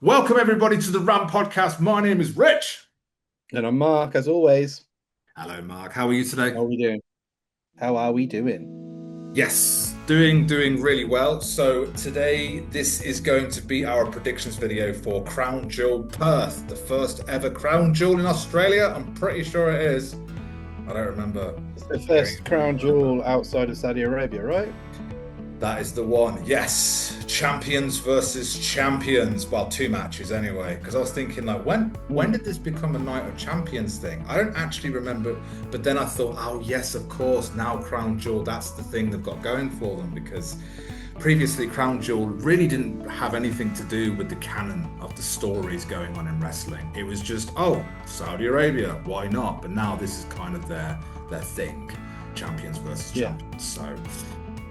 Welcome everybody to the Ram Podcast. My name is Rich. And I'm Mark, as always. Hello, Mark. How are you today? How are we doing? How are we doing? Yes, doing really well. So today, this is going to be our predictions video for Crown Jewel Perth, the first ever Crown Jewel in Australia. I'm pretty sure it is. I don't remember. It's the first Crown Jewel outside of Saudi Arabia, right? That is the one. Yes, champions versus champions. Well, two matches anyway. Because I was thinking, like, when did this become a Night of Champions thing? I don't actually remember. But then I thought, oh yes, of course. Now Crown Jewel, that's the thing they've got going for them. Because previously Crown Jewel really didn't have anything to do with the canon of the stories going on in wrestling. It was just, oh, Saudi Arabia, why not? But now this is kind of their thing. Champions versus champions. So.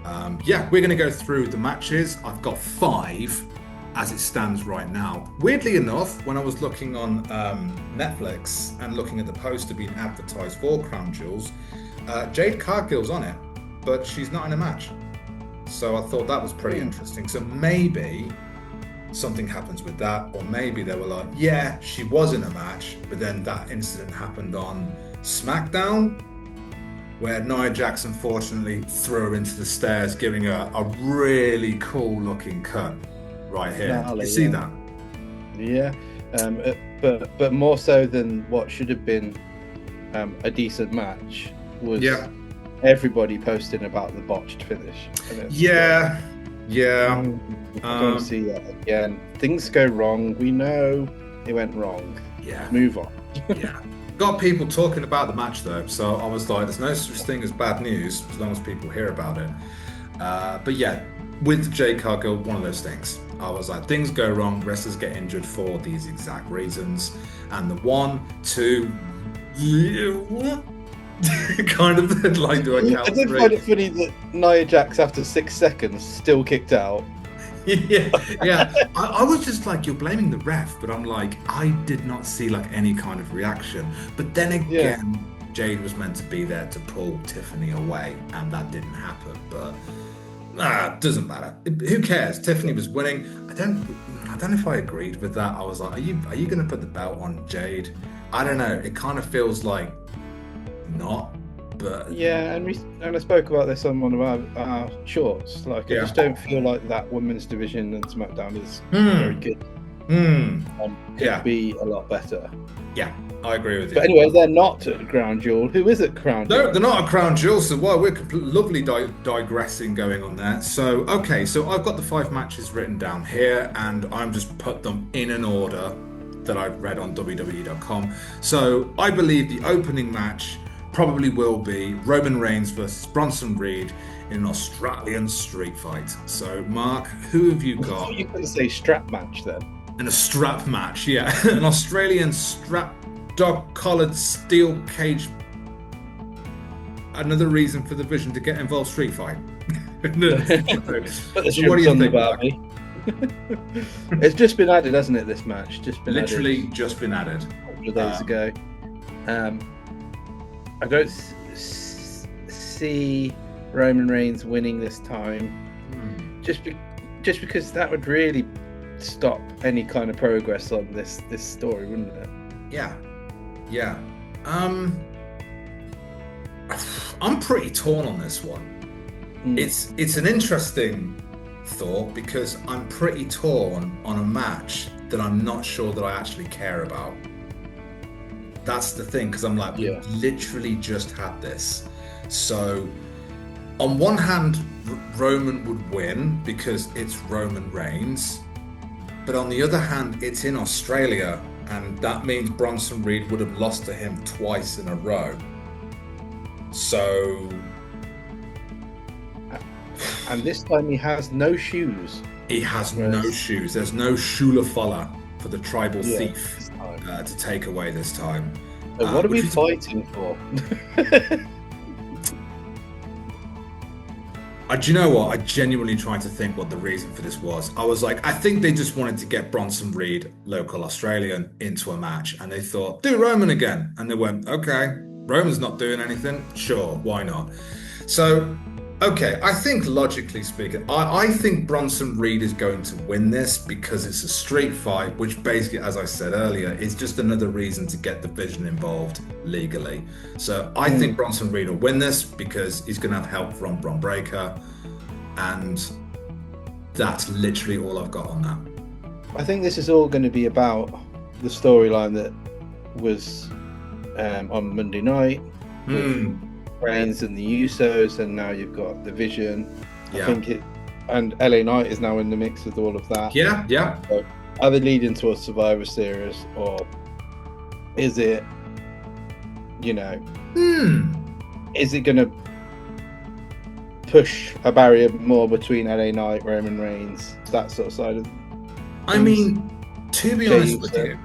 We're going to go through the matches. I've got 5 as it stands right now. Weirdly enough, when I was looking on Netflix and looking at the poster being advertised for Crown Jewels, Jade Cargill's on it, but she's not in a match. So I thought that was pretty interesting. So maybe something happens with that, or maybe they were like, yeah, she was in a match, but then that incident happened on SmackDown, where Nia Jax unfortunately threw her into the stairs, giving her a really cool looking cut right here. You see that? Yeah, but more so than what should have been a decent match was everybody posting about the botched finish. Yeah. I don't see that again. Things go wrong. We know it went wrong. Yeah. Move on. Yeah. Got people talking about the match though, so I was like, there's no such thing as bad news as long as people hear about it. But yeah, with Jade Cargill, one of those things. I was like, things go wrong, wrestlers get injured for these exact reasons. And the 1, 2, kind of like, do I count? I did find it funny that Nia Jax, after 6 seconds, still kicked out. yeah. I was just like, you're blaming the ref, but I'm like, I did not see like any kind of reaction. But then again, Jade was meant to be there to pull Tiffany away, and that didn't happen. But doesn't matter. Who cares? Tiffany was winning. I don't know if I agreed with that. I was like, are you going to put the belt on Jade? I don't know. It kind of feels like not. But and I spoke about this on one of our shorts. Like, I just don't feel like that women's division in SmackDown is very good. Could be a lot better. Yeah, I agree with you. But anyway, they're not at Crown Jewel. Who is at Crown Jewel? No, they're not at Crown Jewel. So we're lovely digressing going on there. So I've got the 5 matches written down here, and I'm just put them in an order that I've read on WWE.com. So I believe the opening match probably will be Roman Reigns versus Bronson Reed in an Australian street fight. So, Mark, who have you got? I thought you were going to say strap match then. In a strap match, yeah. An Australian strap, dog-collared, steel cage. Another reason for the Vision to get involved street fight. What do you think, Mark? It's just been added, hasn't it, this match? Just been added. A couple of days ago. I don't see Roman Reigns winning this time, just because that would really stop any kind of progress on this story, wouldn't it? Yeah. I'm pretty torn on this one. It's an interesting thought because I'm pretty torn on a match that I'm not sure that I actually care about. That's the thing, because I'm like, we literally just had this. So, on one hand, Roman would win because it's Roman Reigns. But on the other hand, it's in Australia, and that means Bronson Reed would have lost to him twice in a row. So... And this time he has no shoes. He has no shoes. There's no Shulafala for the tribal thief to take away this time. So what are we fighting for? Do you know what? I genuinely tried to think what the reason for this was. I was like, I think they just wanted to get Bronson Reed, local Australian, into a match. And they thought, do Roman again. And they went, okay, Roman's not doing anything. Sure, why not? So Okay, I think logically speaking, I think Bronson Reed is going to win this because it's a street fight, which basically, as I said earlier, is just another reason to get the Vision involved legally. So I think Bronson Reed will win this because he's going to have help from Bron Breakker, and that's literally all I've got on that. I think this is all going to be about the storyline that was on Monday night with Reigns and the Usos, and now you've got the Vision. Yeah. I think and LA Knight is now in the mix with all of that. Yeah. So are they leading to a Survivor Series, or is it, is it going to push a barrier more between LA Knight, Roman Reigns, that sort of side of I mean, to be honest with you,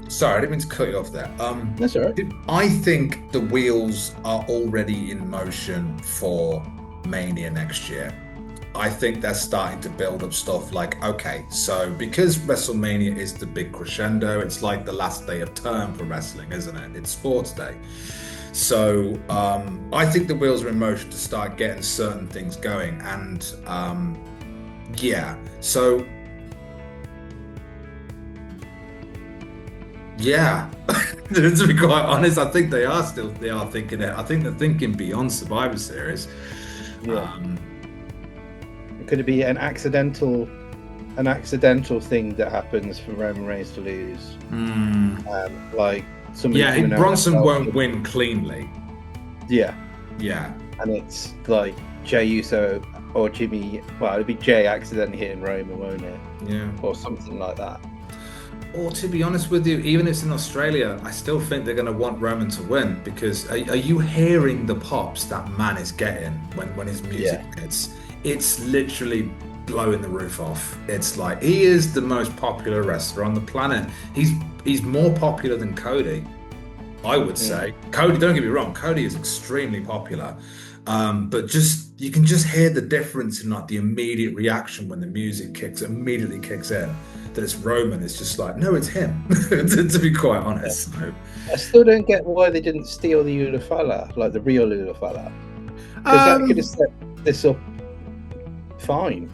sorry, I didn't mean to cut you off there. That's all right. I think the wheels are already in motion for Mania next year. I think they're starting to build up stuff like, okay, so because WrestleMania is the big crescendo, it's like the last day of term for wrestling, isn't it? It's sports day. So I think the wheels are in motion to start getting certain things going. And so yeah, to be quite honest, I think they are thinking it. I think they're thinking beyond Survivor Series. Yeah. Could it be an accidental thing that happens for Roman Reigns to lose? Like somebody. Bronson won't win cleanly. Yeah. Yeah. And it's like Jey Uso or Jimmy. Well, it'd be Jey accidentally hitting Roman, won't it? Yeah. Or something like that. Or to be honest with you, even if it's in Australia, I still think they're going to want Roman to win because are you hearing the pops that man is getting when his music hits? It's literally blowing the roof off. It's like he is the most popular wrestler on the planet. He's more popular than Cody, I would say. Cody, don't get me wrong, Cody is extremely popular. But just you can just hear the difference in like the immediate reaction when the music immediately kicks in. That it's Roman, it's just like, no, it's him, to be quite honest. So. I still don't get why they didn't steal the Ulufala, like the real Ulufala. Because that could have set this up fine.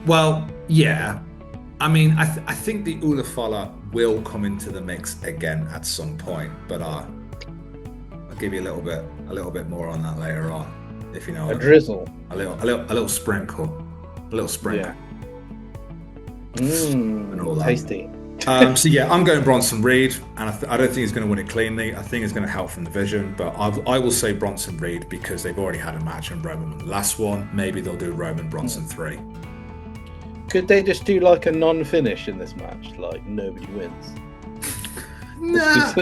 Well, yeah. I mean, I think the Ulufala will come into the mix again at some point, but I'll give you a little bit more on that later on, if you know. A drizzle. A little sprinkle. Yeah. And all that. Tasty. So yeah, I'm going Bronson Reed, and I don't think he's going to win it cleanly. I think he's going to help from the Vision, but I will say Bronson Reed because they've already had a match and Roman won the last one. Maybe they'll do Roman Bronson 3. Could they just do like a non-finish in this match, like nobody wins? Nah.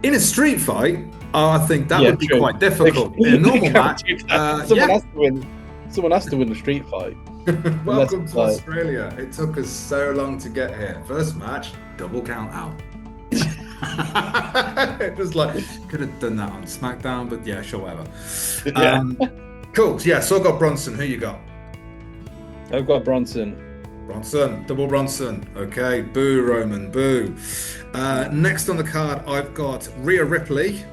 In a street fight, I think that would be quite difficult. In a normal match, someone has to win the street fight. Welcome to Australia. It took us so long to get here. First match, double count out. It was like, could have done that on SmackDown, but yeah, sure, whatever. Cool. Yeah, so I've got Bronson. Who you got? I've got Bronson. Double Bronson. Okay, boo, Roman, boo. Next on the card, I've got Rhea Ripley,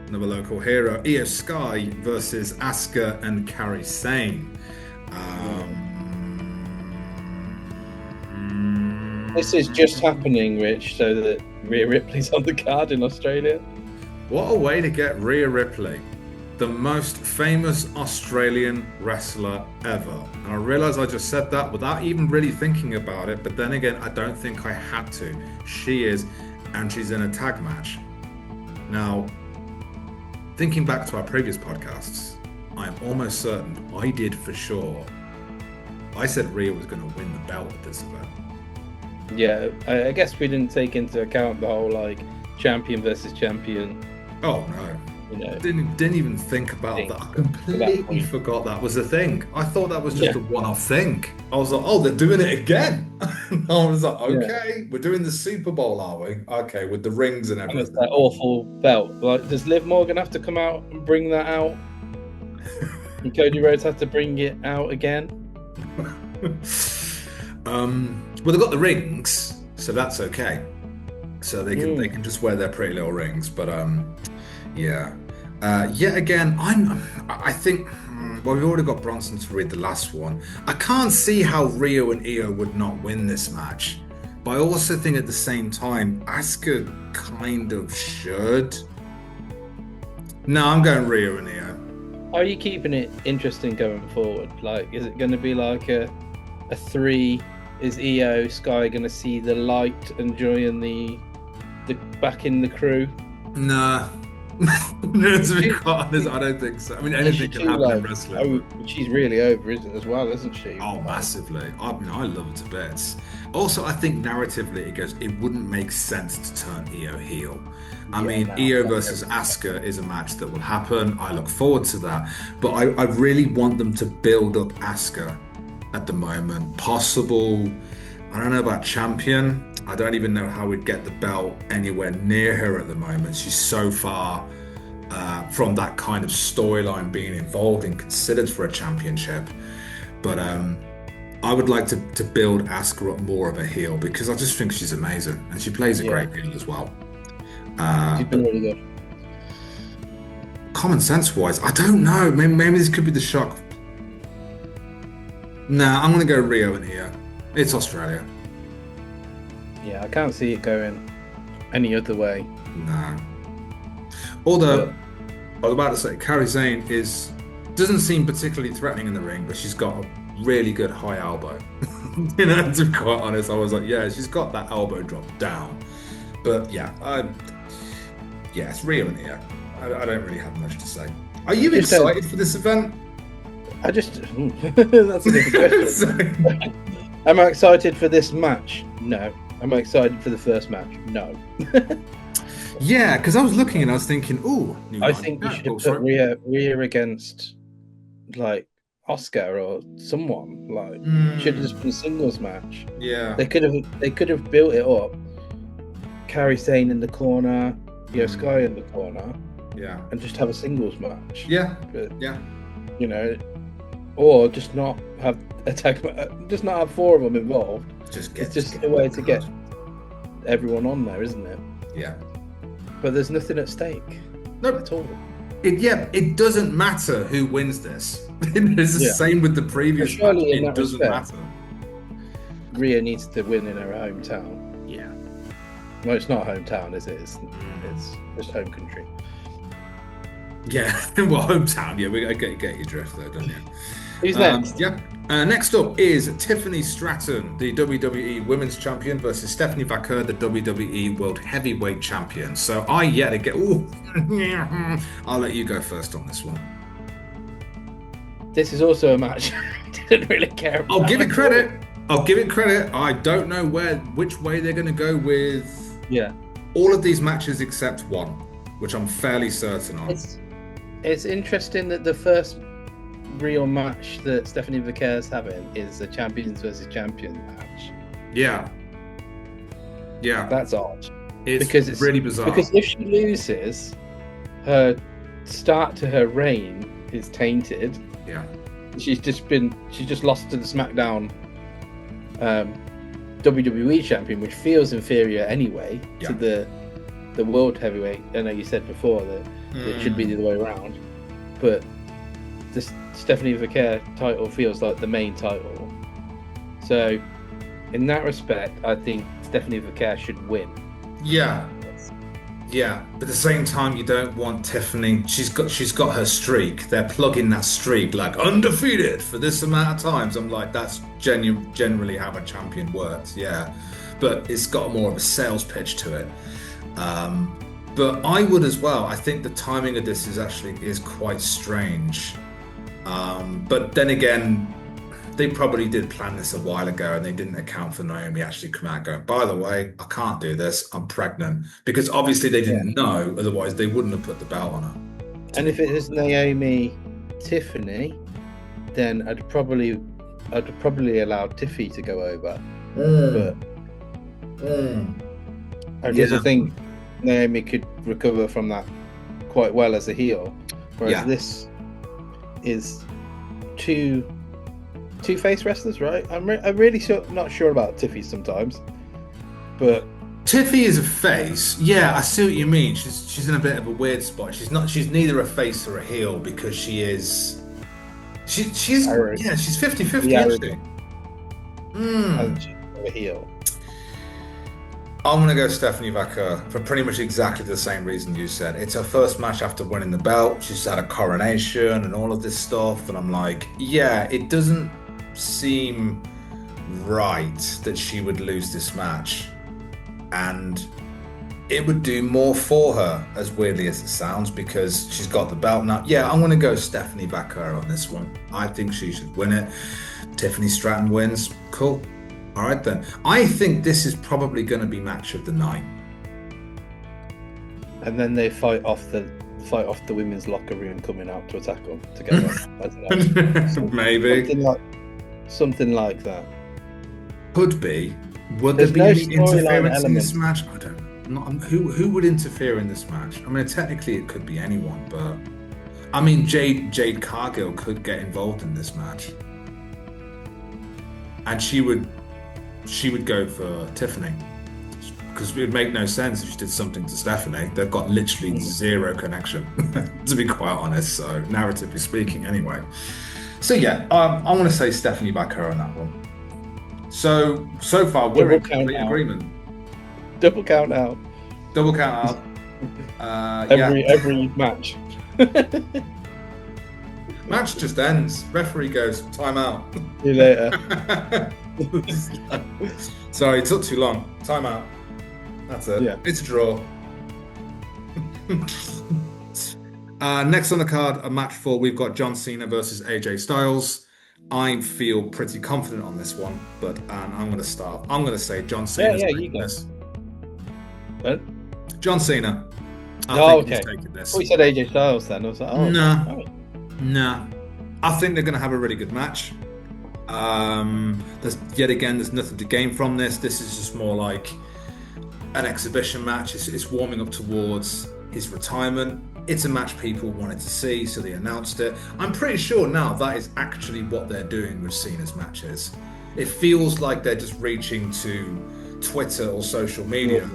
another local hero, Io Sky versus Asuka and Kairi Sane. This is just happening, Rich, so that Rhea Ripley's on the card in Australia. What a way to get Rhea Ripley, the most famous Australian wrestler ever. And I realise I just said that without even really thinking about it, but then again, I don't think I had to. She is, and she's in a tag match. Now, thinking back to our previous podcasts, I am almost certain I did for sure. I said Rhea was going to win the belt at this event. Yeah, I guess we didn't take into account the whole like champion versus champion. Oh no, didn't even think about that. I completely forgot that was a thing. I thought that was just a one-off thing. I was like, oh, they're doing it again. I was like, okay, we're doing the Super Bowl, are we? Okay, with the rings and everything. And it's that awful belt. Like, does Liv Morgan have to come out and bring that out? And Cody Rhodes have to bring it out again? Well, they've got the rings, so that's okay. So they can just wear their pretty little rings. But yeah, Yet again, I think. Well, we've already got Bronson to read the last one. I can't see how Rio and Io would not win this match, but I also think at the same time, Asuka kind of should. No, I'm going Rio and Io. How are you keeping it interesting going forward? Like, is it going to be like a three? Is Io Sky going to see the light and join the back in the crew? Nah. No, to be quite honest, I don't think so. I mean, anything can happen in wrestling. She's really over, isn't as well, isn't she? Oh, massively. I mean, I love her to bits. Also, I think narratively, it wouldn't make sense to turn Io heel. I mean, Io versus Asuka is a match that will happen. I look forward to that. But I really want them to build up Asuka at the moment. Possible, I don't know about champion. I don't even know how we'd get the belt anywhere near her at the moment. She's so far from that kind of storyline being involved and considered for a championship. But I would like to build Asuka up more of a heel because I just think she's amazing and she plays a great heel as well. She's been really good. Common sense wise, I don't know. Maybe this could be the shock. Nah, I'm going to go Rio and Io. It's Australia. Yeah, I can't see it going any other way. No. Although, I was about to say, Kairi Sane doesn't seem particularly threatening in the ring, but she's got a really good high elbow. You know, to be quite honest, I was like, yeah, she's got that elbow drop down. But yeah, it's Rio and Io. I don't really have much to say. Are you excited for this event? That's a different question. Am I excited for this match? No. Am I excited for the first match? No. Yeah, because I was looking and I was thinking, I think you should have put Rhea against like Oscar or someone. Like should have just been a singles match. Yeah. They could have built it up. Kairi Sane in the corner, Sky in the corner. Yeah. And just have a singles match. Yeah. But, yeah. You know, or just not have just not have four of them involved. It's just a way to get everyone on there, isn't it? Yeah. But there's nothing at stake. No, at all. It doesn't matter who wins this. It's the same with the previous match. It doesn't matter. Rhea needs to win in her hometown. Yeah. Well, it's not hometown, is it? It's just home country. Yeah, well, hometown. Yeah, I get your drift there, don't you? Who's next? Yeah. Next up is Tiffany Stratton, the WWE Women's Champion, versus Stephanie Vaquer, the WWE World Heavyweight Champion. So I'll let you go first on this one. This is also a match I didn't really care about. I'll give it credit. I don't know which way they're going to go with all of these matches except one, which I'm fairly certain on. It's interesting that the first real match that Stephanie Vaquer is having is a champions versus champion match. Yeah. That's odd. It's really bizarre. Because if she loses, her start to her reign is tainted. Yeah. She's just lost to the SmackDown WWE champion, which feels inferior anyway to the World Heavyweight. I know you said before that it should be the other way around, but the Stephanie Vaquer title feels like the main title. So, in that respect, I think Stephanie Vaquer should win. Yeah. But at the same time, you don't want Tiffany. She's got her streak. They're plugging that streak like undefeated for this amount of times. I'm like, that's generally how a champion works. Yeah, but it's got more of a sales pitch to it. But I would as well. I think the timing of this is quite strange. But then again, they probably did plan this a while ago and they didn't account for Naomi actually coming out going, by the way, I can't do this, I'm pregnant. Because obviously they didn't know, otherwise they wouldn't have put the belt on her. And if it is Naomi Tiffany, then I'd probably allow Tiffy to go over. But I just think Naomi could recover from that quite well as a heel. Whereas this is two face wrestlers, right? I'm really not sure about Tiffy sometimes, but Tiffy is a face. Yeah, I see what you mean. She's in a bit of a weird spot. She's not. She's neither a face or a heel because she is. She's Arrogant. yeah. She's 50-50, Yeah, isn't she? And she's a heel. I'm gonna go Stephanie Vaquer for pretty much exactly the same reason you said. It's her first match after winning the belt. She's had a coronation and all of this stuff, and I'm like, yeah, it doesn't seem right that she would lose this match. And it would do more for her, as weirdly as it sounds, because she's got the belt now. Yeah, I'm going to go Stephanie Vaquer on this one. I think she should win it. Tiffany Stratton wins. Cool. All right, then. I think this is probably going to be match of the night. And then they fight off the women's locker room coming out to attack them together. I don't know. Maybe. Something like that. Could be. Would There's there be no any storyline interference in element. this match? I don't know. Who would interfere in this match? I mean, technically it could be anyone, but I mean, Jade Cargill could get involved in this match, and she would go for Tiffany because it would make no sense if she did something to Stephanie. They've got literally zero connection, to be quite honest. So narratively speaking, anyway. So yeah, I want to say Stephanie Vaquer on that one. So far we're in complete agreement. Double count out. Double count out. Every match. Match just ends. Referee goes, time out. See you later. Sorry, it took too long. Time out. That's it. Yeah. It's a draw. Next on the card, a match for we've got John Cena versus AJ Styles. I feel pretty confident on this one, but I'm going to start. I'm going to say John Cena's taking this. What? John Cena. I think he's taking this. Oh, you said AJ Styles then. I was like, oh. Nah. I think they're going to have a really good match. There's nothing to gain from this. This is just more like an exhibition match. It's warming up towards his retirement. It's a match people wanted to see, so they announced it. I'm pretty sure now that is actually what they're doing with Cena's matches. It feels like they're just reaching to Twitter or social media.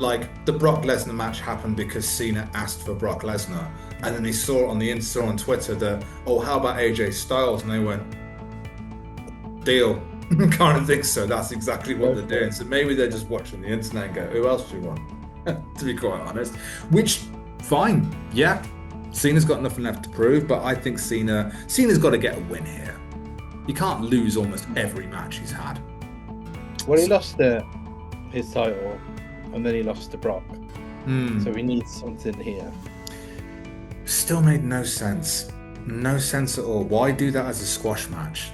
Like the Brock Lesnar match happened because Cena asked for Brock Lesnar, and then they saw it on Twitter that, oh, how about AJ Styles? And they went, deal. Kind of think so. That's exactly what they're doing. So maybe they're just watching the internet and go, who else do you want? To be quite honest, which. Fine, yeah. Cena's got nothing left to prove, but I think Cena's got to get a win here. He can't lose almost every match he's had. Well, he lost his title, and then he lost to Brock. So he needs something here. Still made no sense. No sense at all. Why do that as a squash match?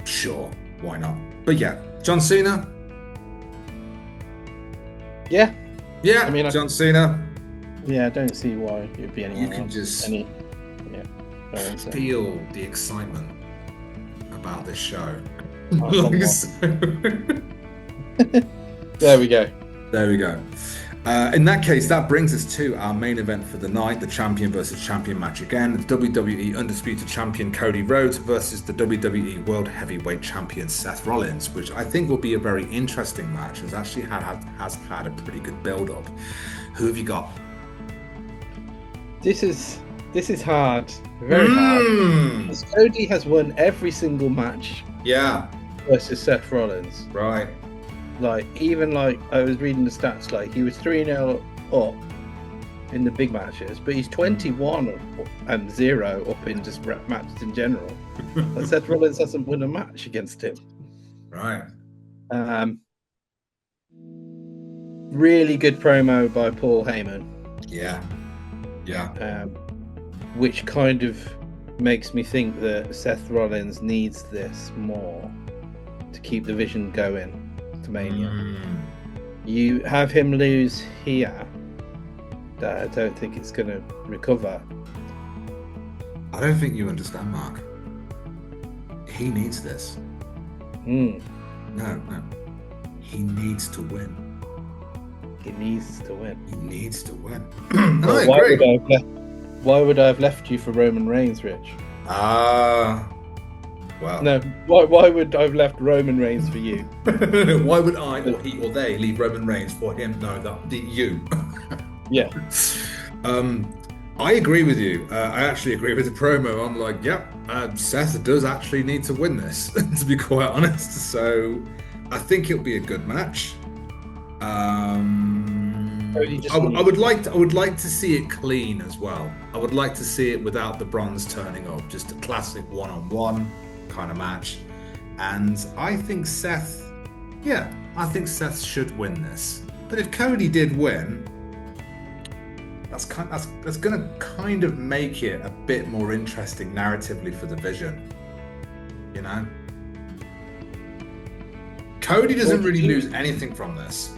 Sure, why not? But yeah, John Cena. Yeah. Yeah, I mean, John Cena. Yeah, I don't see why it'd be anyone You can else. just feel the excitement about this show. There we go. There we go. In that case, that brings us to our main event for the night, the champion versus champion match again. The WWE Undisputed Champion Cody Rhodes versus the WWE World Heavyweight Champion Seth Rollins, which I think will be a very interesting match. Has actually has had a pretty good build-up. Who have you got? This is hard, very hard. Because Cody has won every single match. Yeah. Versus Seth Rollins. Right. Even I was reading the stats, he was 3-0 up in the big matches, but he's 21-0 up in just matches in general. And Seth Rollins hasn't won a match against him. Right. Really good promo by Paul Heyman. Yeah. Which kind of makes me think that Seth Rollins needs this more to keep the vision going. Mania. You have him lose here. I don't think it's going to recover. I don't think you understand, Mark. He needs this. No. He needs to win. He needs to win. I agree. Why would I have left you for Roman Reigns, Rich? Well, No, why would I have left Roman Reigns for you? why would I or he or they leave Roman Reigns for him? No, you. Yeah. I agree with you. I actually agree with the promo. I'm like, yep, Seth does actually need to win this, to be quite honest. So I think it'll be a good match. I would like to see it clean as well. I would like to see it without the bronze turning up, just a classic one-on-one kind of match. And I think Seth should win this. But if Cody did win, that's going to kind of make it a bit more interesting narratively for the division. You know, Cody doesn't really lose anything from this.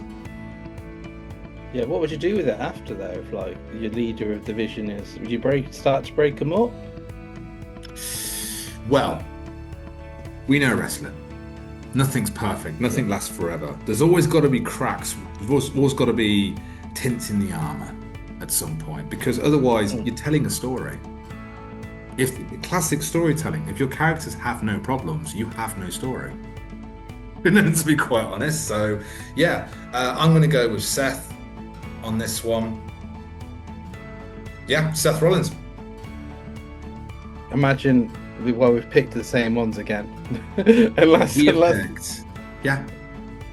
Yeah, what would you do with it after though? If like your leader of the division is, would you start to break them up? Well, we know wrestling. Nothing's perfect. Nothing lasts forever. There's always got to be cracks. There's always got to be tints in the armor at some point, because otherwise you're telling a story. If classic storytelling, if your characters have no problems, you have no story. To be quite honest. So yeah, I'm going to go with Seth on this one. Yeah, Seth Rollins. Imagine we've picked the same ones again. Yeah.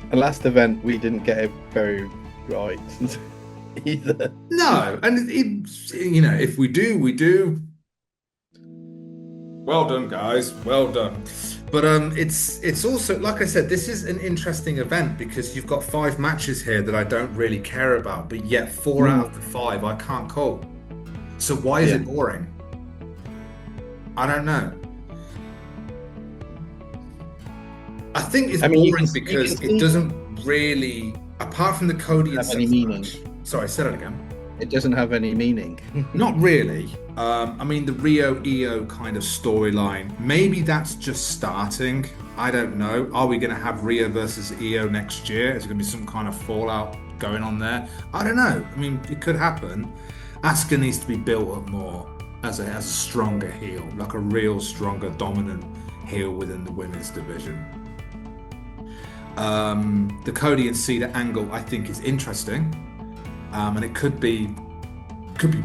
The last event we didn't get it very right either. No, and if we do, we do. Well done, guys. Well done. But it's also, like I said, this is an interesting event because you've got 5 matches here that I don't really care about, but yet 4 out of the 5 I can't call. So why is it boring? I don't know. I think it's boring because it doesn't really, apart from the Cody and Seth match. Sorry, say that again. It doesn't have any meaning. Not really. I mean, the Rio Io kind of storyline, maybe that's just starting. I don't know. Are we going to have Rio versus Io next year? Is there going to be some kind of fallout going on there? I don't know. I mean, it could happen. Asuka needs to be built up more as a stronger heel, like a real stronger, dominant heel within the women's division. The Cody and Cena angle, I think, is interesting. And it could be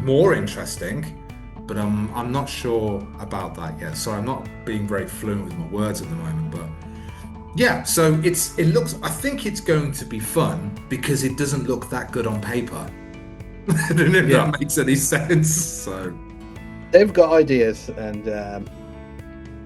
more interesting, but I'm not sure about that yet. So I'm not being very fluent with my words at the moment. But yeah, so I think it's going to be fun because it doesn't look that good on paper. I don't know if that makes any sense. So they've got ideas, and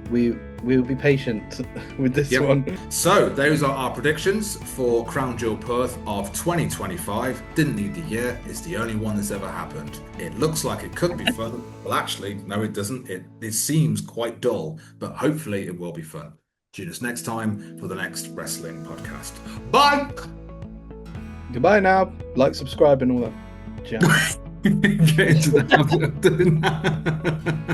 we will be patient with this one. So those are our predictions for Crown Jewel Perth of 2025. Didn't need the year. It's the only one that's ever happened. It looks like it could be fun. Well, actually, no, it doesn't. It seems quite dull, but hopefully it will be fun. Tune us next time for the next wrestling podcast. Bye! Goodbye now. Like, subscribe, and all that jazz. Get into the habit of doing that.